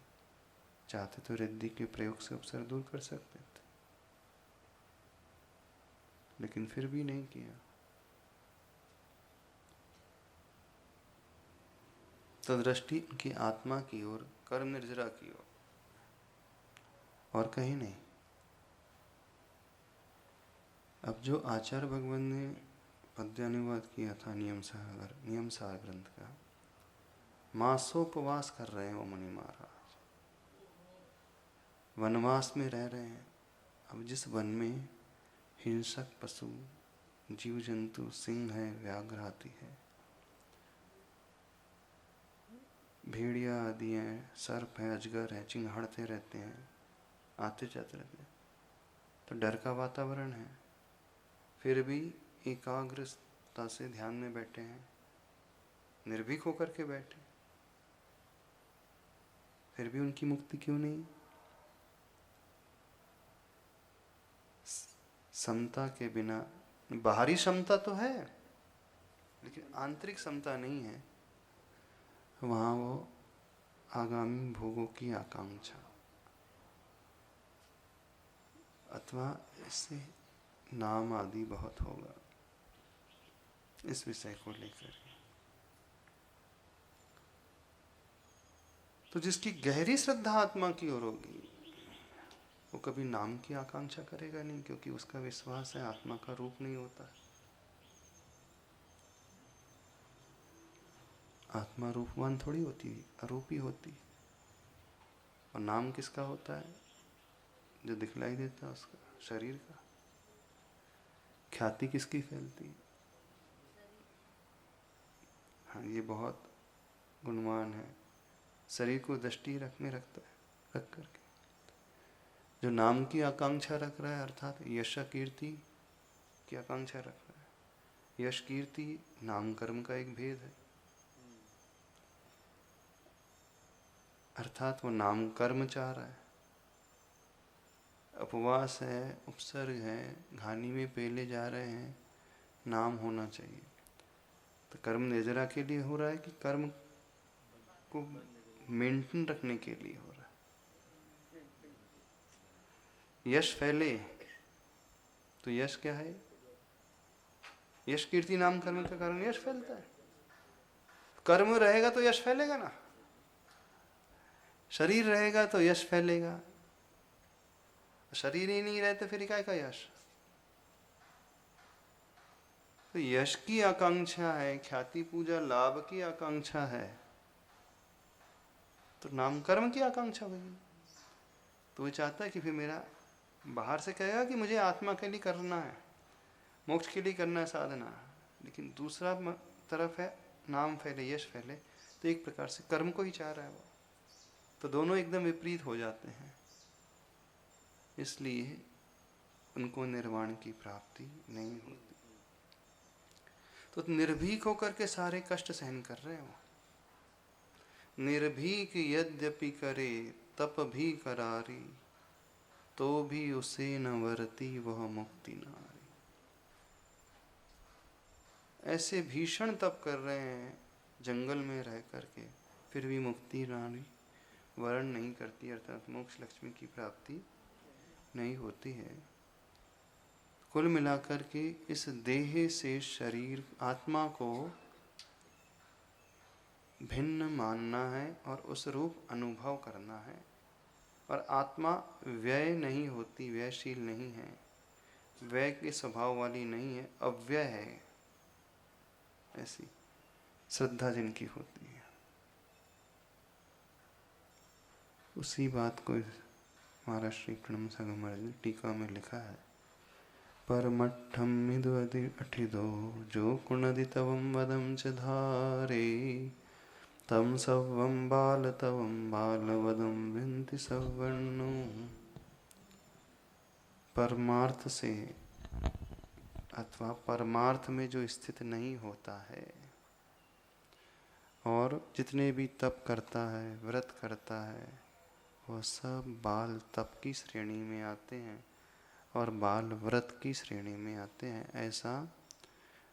चाहते तो रिद्धि के प्रयोग से उपसर्ग दूर कर सकते थे, लेकिन फिर भी नहीं किया। तो दृष्टि उनकी आत्मा की ओर, कर्म निर्जरा की ओर, और कहीं नहीं। अब जो आचार्य भगवान ने पद्यानुवाद किया था नियम सागर ग्रंथ का, मासोपवास कर रहे हैं वो मुनि महाराज, वनवास में रह रहे हैं। अब जिस वन में हिंसक पशु, जीव जंतु, सिंह है, व्याघ्र हाथी है, भेड़िया आदि हैं, सर्प है, अजगर है, चिंगाड़ते रहते हैं, आते जाते रहते हैं, तो डर का वातावरण है, फिर भी एकाग्रता से ध्यान में बैठे हैं, निर्भीक होकर के बैठे, फिर भी उनकी मुक्ति क्यों नहीं? समता के बिना, बाहरी समता तो है लेकिन आंतरिक समता नहीं है। वहाँ वो आगामी भोगों की आकांक्षा अथवा इससे नाम आदि बहुत होगा, इस विषय को लेकर। तो जिसकी गहरी श्रद्धा आत्मा की ओर होगी वो कभी नाम की आकांक्षा करेगा नहीं, क्योंकि उसका विश्वास है आत्मा का रूप नहीं होता है। आत्मा रूपवान थोड़ी होती है, अरूपी होती है। और नाम किसका होता है? जो दिखलाई देता है उसका, शरीर का। ख्याति किसकी फैलती है? हाँ, ये बहुत गुणवान है, शरीर को दृष्टि रख करके जो नाम की आकांक्षा रख रहा है, अर्थात यश कीर्ति की आकांक्षा रख रहा है। यश कीर्ति नाम कर्म का एक भेद है, अर्थात वो नाम कर्म चाह रहा है। उपवास है, उपसर्ग है, घानी में पेले जा रहे हैं, नाम होना चाहिए। तो कर्म निर्जरा के लिए हो रहा है कि कर्म को मेंटेन रखने के लिए हो रहा है? यश फैले तो यश क्या है? यश कीर्ति नाम कर्म के कारण यश फैलता है। कर्म रहेगा तो यश फैलेगा ना, शरीर रहेगा तो यश फैलेगा। शरीर ही नहीं रहते फिर क्या का यश? तो यश की आकांक्षा है, ख्याति पूजा लाभ की आकांक्षा है, तो नाम कर्म की आकांक्षा होगी। तो वो चाहता है कि फिर मेरा बाहर से कहेगा कि मुझे आत्मा के लिए करना है, मोक्ष के लिए करना है साधना, लेकिन दूसरा तरफ है नाम फैले, यश फैले, तो एक प्रकार से कर्म को ही चाह रहा है वो। तो दोनों एकदम विपरीत हो जाते हैं, इसलिए उनको निर्वाण की प्राप्ति नहीं होती। तो निर्भीक होकर के सारे कष्ट सहन कर रहे हो। निर्भीक यद्यपि करे तप भी करारी, तो भी उसे न वरती वह मुक्ति नारी। ऐसे भीषण तप कर रहे हैं जंगल में रह करके, फिर भी मुक्ति नारी वरण नहीं करती, अर्थात मोक्ष लक्ष्मी की प्राप्ति नहीं होती है। कुल मिलाकर के इस देह से शरीर आत्मा को भिन्न मानना है और उस रूप अनुभव करना है। और आत्मा व्यय नहीं होती, व्ययशील नहीं है, व्यय के स्वभाव वाली नहीं है, अव्यय है। ऐसी श्रद्धा जिनकी होती है, उसी बात को महाराज श्री प्रणम संगमर्ज ने टीका में लिखा है। परमठम मिदुअदि अठिदो जो कुणदितवं वदं च धारे, तम सवं बाल तवं बालवदं विन्ति सवर्णो। परमार्थ से अथवा परमार्थ में जो स्थित नहीं होता है और जितने भी तप करता है, व्रत करता है, वह सब बाल तप की श्रेणी में आते हैं और बाल व्रत की श्रेणी में आते हैं, ऐसा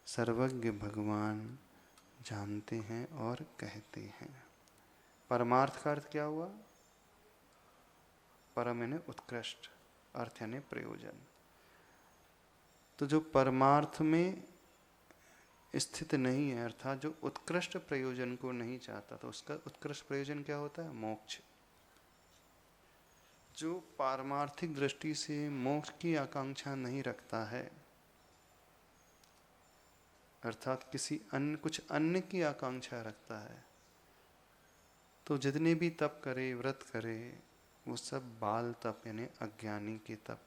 सर्वज्ञ भगवान जानते हैं और कहते हैं। परमार्थ का अर्थ क्या हुआ? परम यानी उत्कृष्ट, अर्थ यानी प्रयोजन। तो जो परमार्थ में स्थित नहीं है, अर्थात जो उत्कृष्ट प्रयोजन को नहीं चाहता, तो उसका उत्कृष्ट प्रयोजन क्या होता है? मोक्ष। जो पारमार्थिक दृष्टि से मोक्ष की आकांक्षा नहीं रखता है, अर्थात किसी अन्य कुछ अन्य की आकांक्षा रखता है, तो जितने भी तप करे, व्रत करे, वो सब बाल तप यानी अज्ञानी के तप,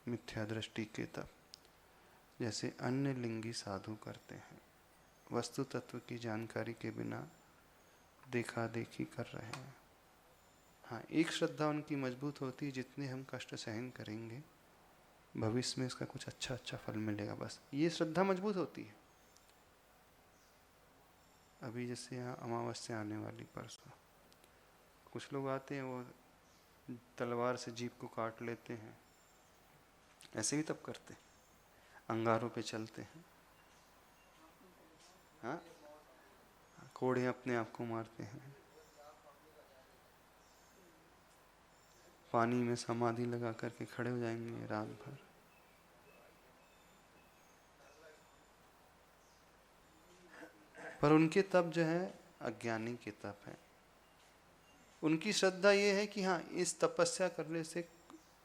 मिथ्या दृष्टि के तप, जैसे अन्य लिंगी साधु करते हैं, वस्तु तत्व की जानकारी के बिना देखा देखी कर रहे हैं। हाँ, एक श्रद्धा उनकी मजबूत होती है, जितने हम कष्ट सहन करेंगे भविष्य में इसका कुछ अच्छा अच्छा फल मिलेगा, बस ये श्रद्धा मजबूत होती है। अभी जैसे यहाँ अमावस्या आने वाली परसों, कुछ लोग आते हैं वो तलवार से जीभ को काट लेते हैं, ऐसे भी तब करते हैं, अंगारों पे चलते हैं, हाँ, कोड़े अपने आप को मारते हैं, पानी में समाधि लगा करके खड़े हो जाएंगे रात भर। पर उनके तप जो है अज्ञानी के तप है। उनकी श्रद्धा ये है कि हाँ, इस तपस्या करने से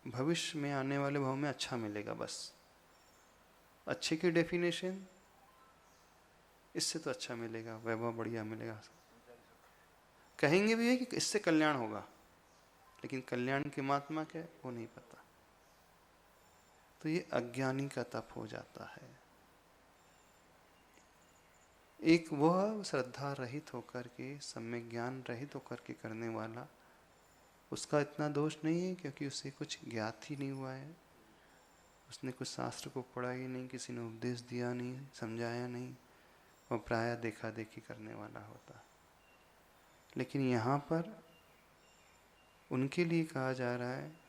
भविष्य में आने वाले भाव में अच्छा मिलेगा, बस। अच्छे की डेफिनेशन, इससे तो अच्छा मिलेगा, वैभव बढ़िया मिलेगा, कहेंगे भी है कि इससे कल्याण होगा, लेकिन कल्याण की महात्मा क्या है वो नहीं पता। तो ये अज्ञानी का तप हो जाता है। एक वह श्रद्धा रहित होकर के, सम्यक ज्ञान रहित होकर के करने वाला, उसका इतना दोष नहीं है क्योंकि उसे कुछ ज्ञात ही नहीं हुआ है, उसने कुछ शास्त्र को पढ़ा ही नहीं, किसी ने उपदेश दिया नहीं, समझाया नहीं, और प्रायः देखा देखी करने वाला होता। लेकिन यहाँ पर उनके लिए कहा जा रहा है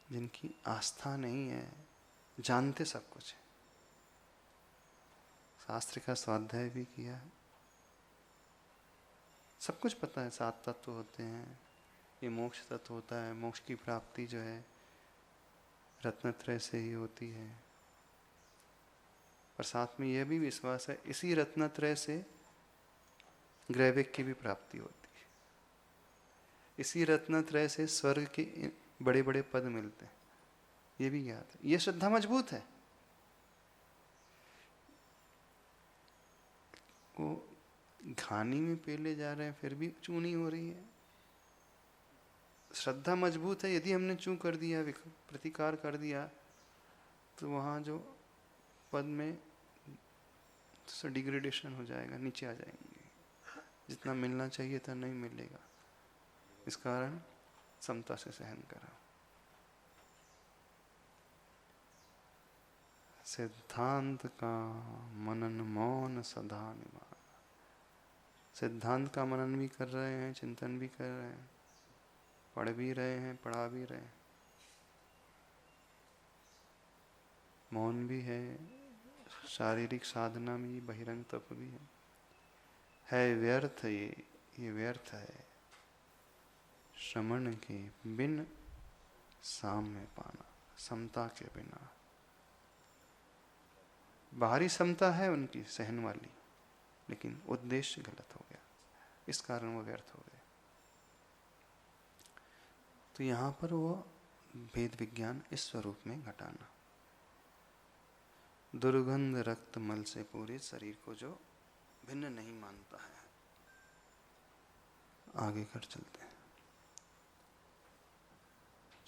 जिनकी आस्था नहीं है, जानते सब कुछ है, शास्त्र का स्वाध्याय भी किया है, सब कुछ पता है, 7 तत्व होते हैं, ये मोक्ष तत्व होता है, मोक्ष की प्राप्ति जो है रत्नत्रय से ही होती है, पर साथ में यह भी विश्वास है इसी रत्नत्रय से ग्रैविक की भी प्राप्ति होती है, इसी रत्नत्रय से स्वर्ग के बड़े बड़े पद मिलते हैं, ये भी ज्ञात है। ये श्रद्धा मजबूत है। वो घानी में पेले जा रहे हैं फिर भी चूनी हो रही है, श्रद्धा मजबूत है। यदि हमने चू कर दिया, प्रतिकार कर दिया, तो वहाँ जो पद में डिग्रेडेशन हो जाएगा, नीचे आ जाएंगे, जितना मिलना चाहिए था नहीं मिलेगा। इस कारण समता से सहन करा। सिद्धांत का मनन मौन सदा निमान। सिद्धांत का मनन भी कर रहे हैं, चिंतन भी कर रहे हैं, पढ़ भी रहे हैं, पढ़ा भी रहे हैं, मौन भी है, शारीरिक साधना भी, बहिरंग तप भी है व्यर्थ, ये व्यर्थ है श्रमण के बिन साम्य पाना, समता के बिना। बाहरी समता है उनकी सहन वाली, लेकिन उद्देश्य गलत हो गया, इस कारण वो व्यर्थ हो गए। तो यहाँ पर वो भेद विज्ञान इस स्वरूप में घटाना, दुर्गंध रक्त मल से पूरे शरीर को जो भिन्न नहीं मानता है। आगे कर चलते हैं।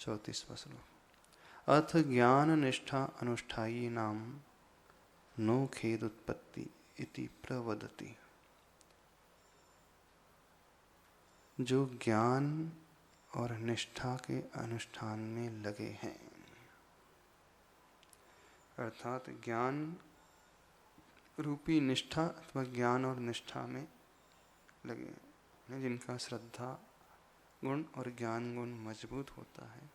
34वां श्लोक। अथ ज्ञान निष्ठा अनुष्ठायी नाम नो खेद उत्पत्ति इति प्रवदति। जो ज्ञान और निष्ठा के अनुष्ठान में लगे हैं, अर्थात ज्ञान रूपी निष्ठा अथवा ज्ञान और निष्ठा में लगे हैं, जिनका श्रद्धा गुण और ज्ञान गुण मजबूत होता है,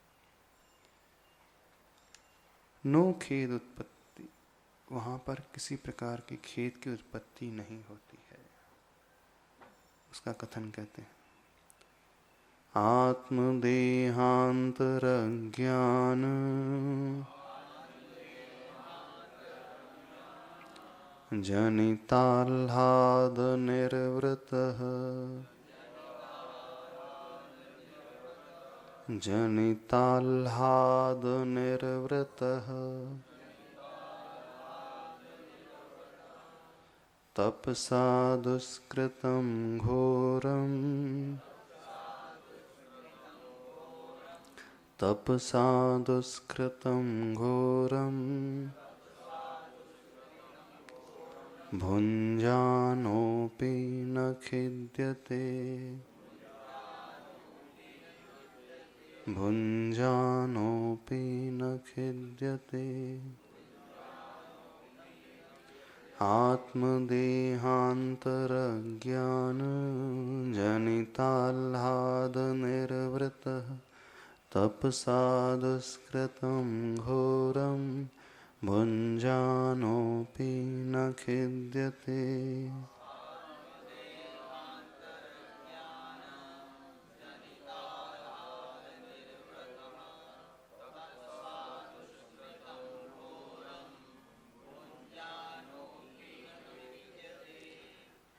नो खेद उत्पत्ति, वहाँ पर किसी प्रकार की खेद की उत्पत्ति नहीं होती है। उसका कथन कहते हैं, आत्मदेहांतर ज्ञान जनिताह्लाद निर्वृतः जनिताह्लाद निर्वृतः तपसा दुष्कृतं घोरं तपसा दुष्कृतं घोरं भुञ्जानोऽपि न खिद्यते भुञ्जानोऽपि न खिद्यते आत्मदेहान्तरज्ञानजनिताह्लादनिर्वृतः तपसा दुष्कृतं घोरं भुञ्जानोऽपि न खिद्यते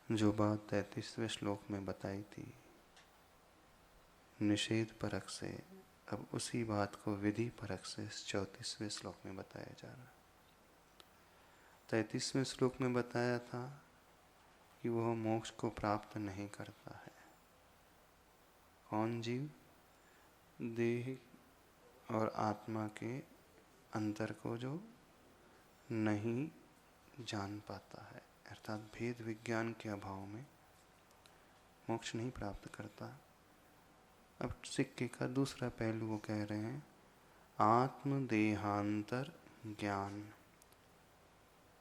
जो बात 33वें श्लोक में बताई थी निषेध परक से, अब उसी बात को विधि परक से इस 34वें श्लोक में बताया जा रहा है। 33वें श्लोक में बताया था कि वह मोक्ष को प्राप्त नहीं करता है। कौन जीव? देह और आत्मा के अंतर को जो नहीं जान पाता है, अर्थात भेद विज्ञान के अभाव में मोक्ष नहीं प्राप्त करता। अब सिक्के का दूसरा पहलू वो कह रहे हैं, आत्मदेहांतर ज्ञान,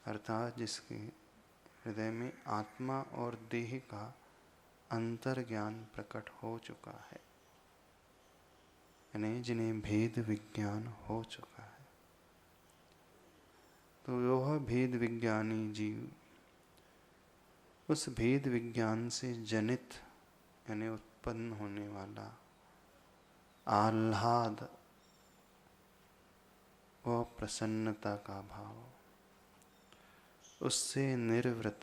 अर्थात जिसके हृदय में आत्मा और देह का अंतर ज्ञान प्रकट हो चुका है, यानी जिन्हें भेद विज्ञान हो चुका है। तो वह भेद विज्ञानी जीव उस भेद विज्ञान से जनित यानी उत्पन्न होने वाला आह्लाद व प्रसन्नता का भाव, उससे निर्वृत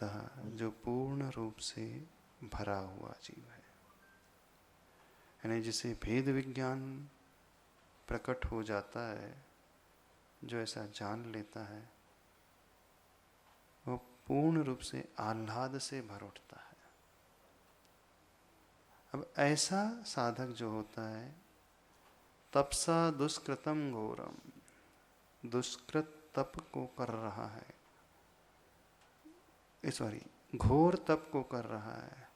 जो पूर्ण रूप से भरा हुआ जीव है, यानी जिसे भेद विज्ञान प्रकट हो जाता है, जो ऐसा जान लेता है, वो पूर्ण रूप से आह्लाद से भर उठता है। अब ऐसा साधक जो होता है, तपसा दुष्कृतम घोरम, दुष्कृत तप को कर रहा है, घोर तप को कर रहा है।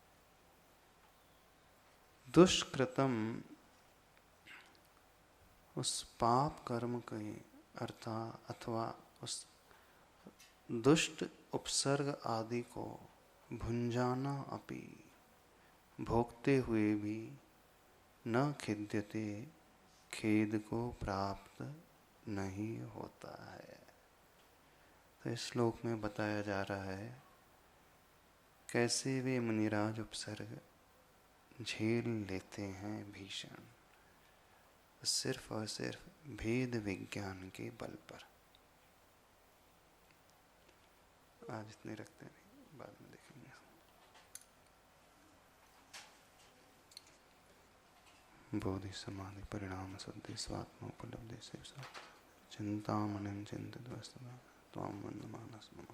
दुष्कृतम उस पाप कर्म के अथवा उस दुष्ट उपसर्ग आदि को भुंजाना अपि, भोगते हुए भी न खिद्यते, खेद को प्राप्त नहीं होता है। तो इस श्लोक में बताया जा रहा है कैसे वे मुनिराज उपसर्ग झेल लेते हैं भीषण, सिर्फ और सिर्फ भेद विज्ञान के बल पर। आज इतने रखते नहीं, बाद में देखेंगे। बोधि समाधि परिणाम शुद्धि स्वात्मोपलब्धि से चिंतामणिं चिंतित वस्तुतः त्वां वन्दमानस्मि।